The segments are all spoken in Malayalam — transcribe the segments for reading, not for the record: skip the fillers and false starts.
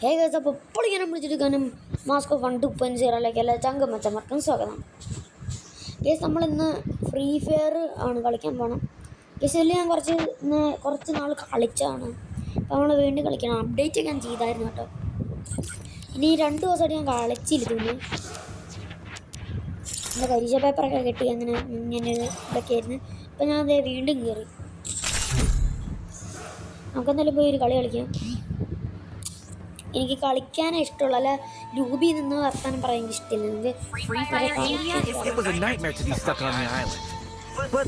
അപ്പോൾ ഇപ്പോൾ ഇങ്ങനെ പിടിച്ചെടുക്കാനും മാസ്കോ 1.0 എല്ലാ ചങ്കമ്മച്ചന്മാർക്കും സ്വാഗതം. ഗേസ് നമ്മളിന്ന് ഫ്രീ ഫയർ ആണ് കളിക്കാൻ പോകണം. ഗേസ് ഇതിൽ ഞാൻ കുറച്ച് നാൾ കളിച്ചാണ്. അപ്പോൾ നമ്മൾ വീണ്ടും കളിക്കണം. അപ്ഡേറ്റ് ഞാൻ ചെയ്തായിരുന്നു കേട്ടോ. ഇനി 2 ദിവസമായിട്ട് ഞാൻ കളിച്ചിരുന്നു. എൻ്റെ പരീക്ഷ പേപ്പറൊക്കെ കിട്ടി ഇങ്ങനെ ഇതൊക്കെ ആയിരുന്നു. അപ്പോൾ ഞാൻ അതേ വീണ്ടും കയറി. നമുക്കെന്തായാലും പോയി ഒരു കളി കളിക്കാം. എനിക്ക് കളിക്കാനേ ഇഷ്ടമുള്ളൂ, അല്ല രൂപി നിന്ന് വർത്താനം പറയാൻ ഇഷ്ടമില്ല.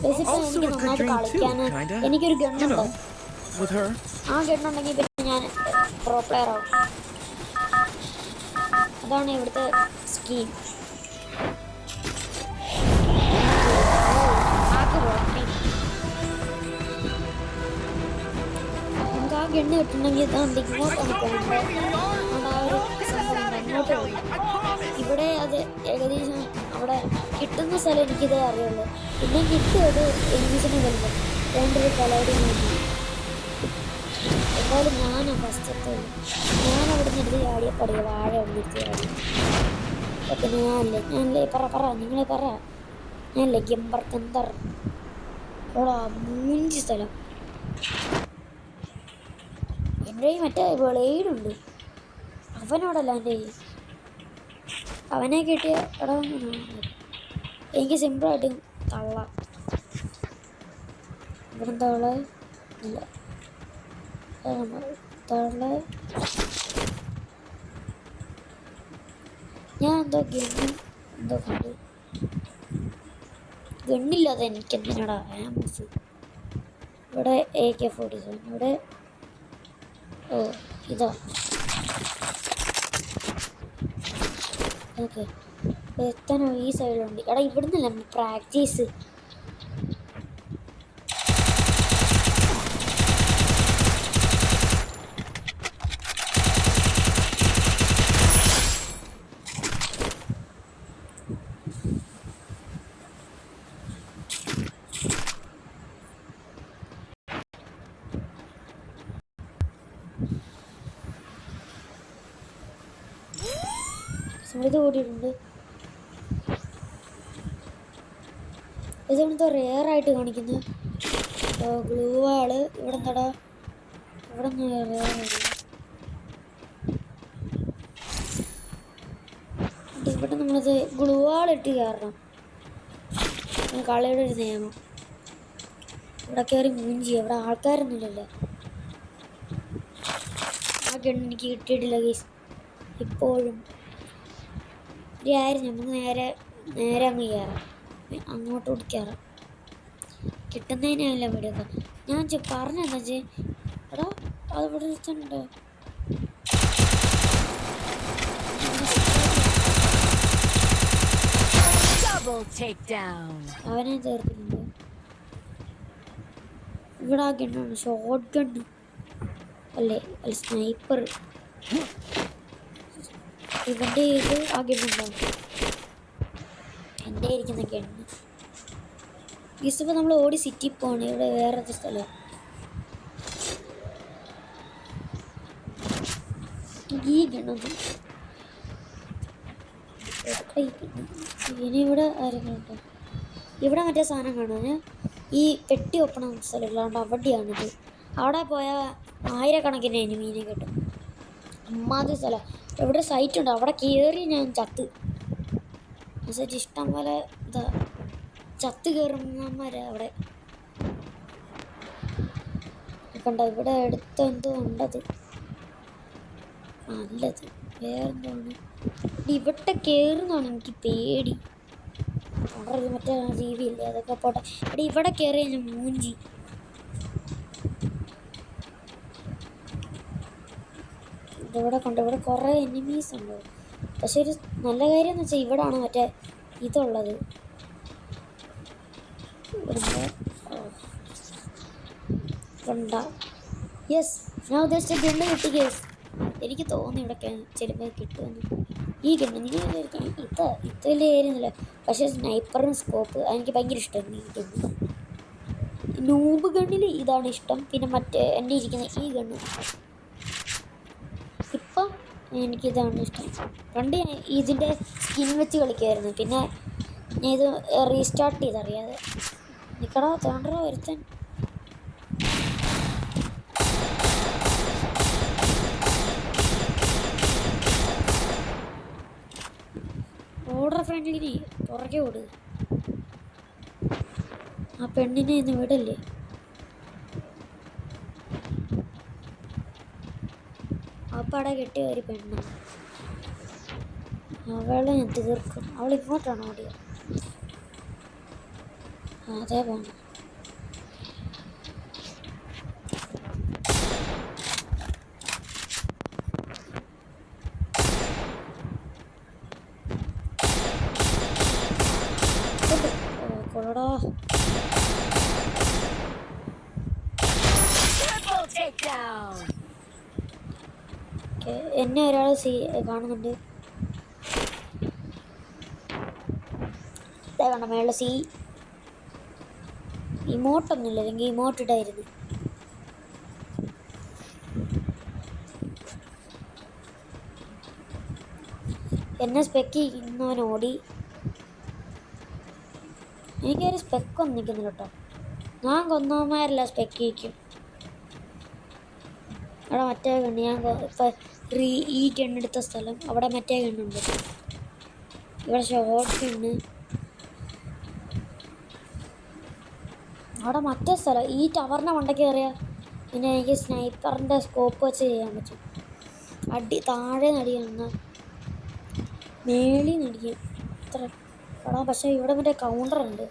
എനിക്ക് നന്നായിട്ട് കളിക്കാൻ എനിക്കൊരു ഗണ്ണുണ്ട്. ആ ഗണ്ണുണ്ടെങ്കിൽ പിന്നെ ഞാൻ പ്രോ പ്ലെയർ ആവും. അതാണ് ഇവിടുത്തെ സ്കീം. നമുക്ക് ആ ഗണ്ണ് കിട്ടണമെങ്കിൽ ഇങ്ങോട്ടാണ് പോകേണ്ടത്. അതുകൊണ്ട് ആ ഒരു സംഭവം അങ്ങോട്ട് പോയി. ഇവിടെ അത് ഏകദേശം അവിടെ കിട്ടുന്ന സ്ഥലം എനിക്കിതേ അറിയുള്ളൂ. പിന്നെ കിട്ടുന്നത് എനിക്കിന് വരുമ്പോൾ രണ്ടൊരു കലവടി നോക്കി. എന്തായാലും ഞാനാണ് ഫസ്റ്റത്തെ. ഞാൻ അവിടെ നിന്ന് എടുത്ത് ചാടിയ പടിയ വാഴ അവിടെ എടുത്ത് ചാടി. പിന്നെ ഞാനല്ലേ പറ നിങ്ങളെ പറ. ഞാനല്ലേ ഗംബർത്തന്തർ ഓടാ 3 സ്ഥലം. എൻ്റെ മറ്റേ ബ്ലേഡുണ്ട്, അവനോടല്ല എൻ്റെ അവനെ കിട്ടിയ എനിക്ക് സിമ്പിളായിട്ട് തള്ളാം. ഇവിടെ തള്ള ഇല്ല തള്ള. ഞാൻ എന്തോ കണ്ട് ഗണ്ണില്ലാതെ എനിക്ക് എന്തിനാടാ ആമസ്. ഇവിടെ AK-47 ഇവിടെ. ഓ ഇതാ ഓക്കെ. എത്താനോ ഈ സൈഡിലുണ്ട്. എടാ ഇവിടുന്നല്ല പ്രാക്ടീസ്. ഇത് ഓടിയിട്ടുണ്ട്. ഇതെന്തോ റെയറായിട്ട് കാണിക്കുന്നത് ഗ്ലൂ വാള്. ഇവിടെ എന്താടാ ഇവിടെ ഇവിടെ നമ്മളത് ഗ്ലൂ വാളിട്ട് കയറണം. കളിയുടെ ഒരു നിയമം. ഇവിടെ കയറി മൂഞ്ചി. ഇവിടെ ആൾക്കാരൊന്നുമില്ലല്ലോ. ആ ഗണ്ണ് എനിക്ക് കിട്ടിയിട്ടില്ല ഗൈസ് ഇപ്പോഴും. നമുക്ക് നേരെ അങ്ങ് കയറാം. അങ്ങോട്ട് ഓടിക്കയറാം. കിട്ടുന്നതിനല്ല വീടൊക്കെ ഞാൻ പറഞ്ഞെന്താ എടാ അത് ഇവിടെ വെച്ചിട്ടുണ്ട്. അവനെ ചേർത്തിട്ടുണ്ട്. ഇവിടെ ആ ഗണ്ണാണ് ഷോർട്ട് ഗണ്ണ് അല്ലേ സ്നൈപ്പർ. ഇവൻ്റെ ഇത് ആ ഗണ്ണുണ്ടാവും. എൻ്റെ ഇരിക്കുന്ന ഗണ്ണ്. ഇപ്പോൾ നമ്മൾ ഓടി സിറ്റി പോവാണ്. ഇവിടെ വേറൊരു സ്ഥലം. ഈ ഗണ്ണൊന്നും ഇനി ഇവിടെ ആരെങ്കിലും. ഇവിടെ മറ്റേ സാധനം കാണാൻ ഈ പെട്ടി ഒപ്പണ സ്ഥലമില്ലാണ്ട് അവിടെയാണിത്. അവിടെ പോയാൽ 1000കണക്കിന് എനിമീനെ കിട്ടും. അമ്മാതിരി സ്ഥലം. എവിടെ സൈറ്റ് ഉണ്ട് അവിടെ കയറി ഞാൻ ചത്ത്. സൈറ്റ് ഇഷ്ടം പോലെ ഇതാ ചത്ത് കയറുന്നവന്മാരെ അവിടെ കണ്ട. ഇവിടെ അടുത്തെന്തോ ഉണ്ടത് നല്ലത്. വേറെന്താണ് ഇവിടെ കയറുന്നതാണ് എനിക്ക് പേടി. അവിടെ മറ്റേ ജീവിയില്ലേ അതൊക്കെ പോട്ടെ. ഇവിടെ കയറി ഞാൻ മൂഞ്ചി. ഇവിടെ കുറേ എനിമീസ് ഉണ്ട്. പക്ഷെ ഒരു നല്ല കാര്യം എന്ന് വെച്ചാൽ ഇവിടാണ് മറ്റേ ഇതുള്ളത്. യെസ് ഞാൻ ഉദ്ദേശിച്ച ഗണ്ണ് കിട്ടി കേസ്. എനിക്ക് തോന്നി ഇവിടെ ചിലപ്പോൾ കിട്ടുമെന്ന്. ഈ ഗണ്ണ് നിങ്ങൾ ഇത് വലിയ കാര്യമൊന്നുമില്ല. പക്ഷേ സ്നൈപ്പറിന് സ്കോപ്പ് എനിക്ക് ഭയങ്കര ഇഷ്ടമാണ്. ഈ ഗണ്ണ് നൂബ് ഗണ്ണിൽ ഇതാണ് ഇഷ്ടം. പിന്നെ മറ്റേ എൻ്റെ ഇരിക്കുന്ന ഈ ഗണ്ണ് ഇപ്പം എനിക്കിതാണ് ഇഷ്ടം. പണ്ട് ഞാൻ ഇതിൻ്റെ സ്കിൻ വെച്ച് കളിക്കുമായിരുന്നു. പിന്നെ ഞാൻ ഇത് റീസ്റ്റാർട്ട് ചെയ്തറിയാതെ. നിക്കടാ തേണ്ടറ ഒരുത്തൻ. ഓർഡർ ഫ്രണ്ട്ലിന് പുറകെ ഓട്. ആ പെണ്ണിനെ ഇന്ന് വിടല്ലേ. അപ്പടെ കെട്ടിയ ഒരു പെണ്ണാണ്. അവളെ ഞാൻ തീർക്കും. അവൾ ഇങ്ങോട്ടാണ് ഓടിയത്. അതേ പോണം. കൊള്ളടാ. എന്നെ ഒരാൾ കാണുന്നുണ്ട്. കണ്ട മേളിൽ സി. ഇമോട്ടൊന്നുമില്ല, അല്ലെങ്കിൽ ഇമോട്ട് ഇടായിരുന്നു. എന്നെ സ്പെക്ക് ഇന്നവൻ ഓടി. എനിക്കൊരു സ്പെക്കൊന്നും നിൽക്കുന്നില്ല കേട്ടോ. ഞാൻ കൊന്നവന്മാരല്ല സ്പെക്ക് ചെയ്യിക്കും. അവിടെ മറ്റേ കണ്ണ് ഞാൻ ഇപ്പം ഈ കണ്ണെടുത്ത സ്ഥലം അവിടെ മറ്റേ കണ്ണുണ്ട്. ഇവിടെ ഷോർട്ട് കണ്ണ്. അവിടെ മറ്റേ സ്ഥലം ഈ ടവറിൻ്റെ മണ്ടയ്ക്ക് കയറിയാൽ പിന്നെ എനിക്ക് സ്നൈപ്പറിൻ്റെ സ്കോപ്പ് വെച്ച് ചെയ്യാൻ പറ്റും. താഴെ നടിയാണ്, മേളിൽ നടിക്കും അത്ര. എടാ പക്ഷേ ഇവിടെ മറ്റേ കൗണ്ടറുണ്ട്.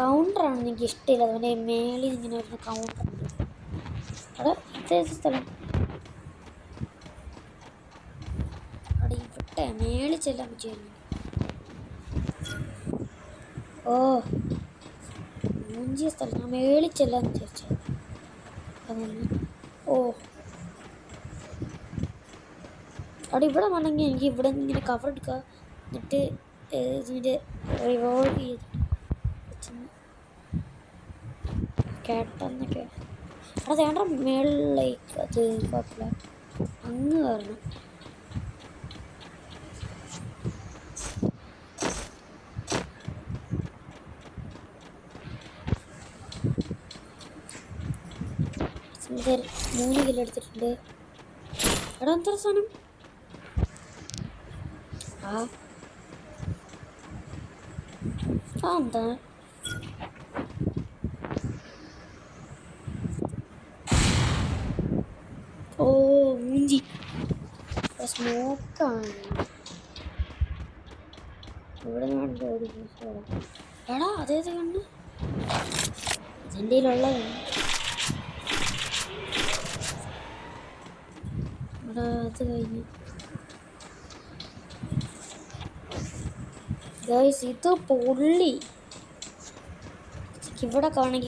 കൗണ്ടറാണ് എനിക്ക് ഇഷ്ടമില്ല. അതുപോലെ മേളിൽ ഇങ്ങനെ വരുന്ന കൗണ്ടറുണ്ട്. അവിടെ ഇതേത് സ്ഥലം? അവിടെ ഇവിടെ മേളിൽ ചെല്ലാൻ പറ്റുമായിരുന്നു. ഓ മൂഞ്ചിയ സ്ഥലം. ഞാൻ മേളിൽ ചെല്ലാന്ന് വിചാരിച്ചത്. ഓ അവിടെ ഇവിടെ വേണമെങ്കിൽ എനിക്ക് ഇവിടെ നിന്ന് ഇങ്ങനെ കവർ എടുക്കുക. എന്നിട്ട് ഇതിൻ്റെ റിവോൾവ് ചെയ്ത് കേട്ടെന്നൊക്കെ. അവിടെ വേണ്ട മേളിലേക്ക് അത് കുഴപ്പമില്ല. അങ്ങ് കയറണം. സിംഗർ 3 കിലോ എടുത്തിട്ടുണ്ട്. എടാ എന്താ സാധനം? എന്താ ഓ മൂഞ്ചി സ്മോക്കാണ്. ഇവിടെ എടാ അതേത് കണ്ണ്? ഇതിൻ്റെ ഉള്ളതാണ്. ഇവിടെ അത് കഴിഞ്ഞു. ഗൈസ് ഇത് പൊള്ളി. ഇവിടെ കാണെങ്കിൽ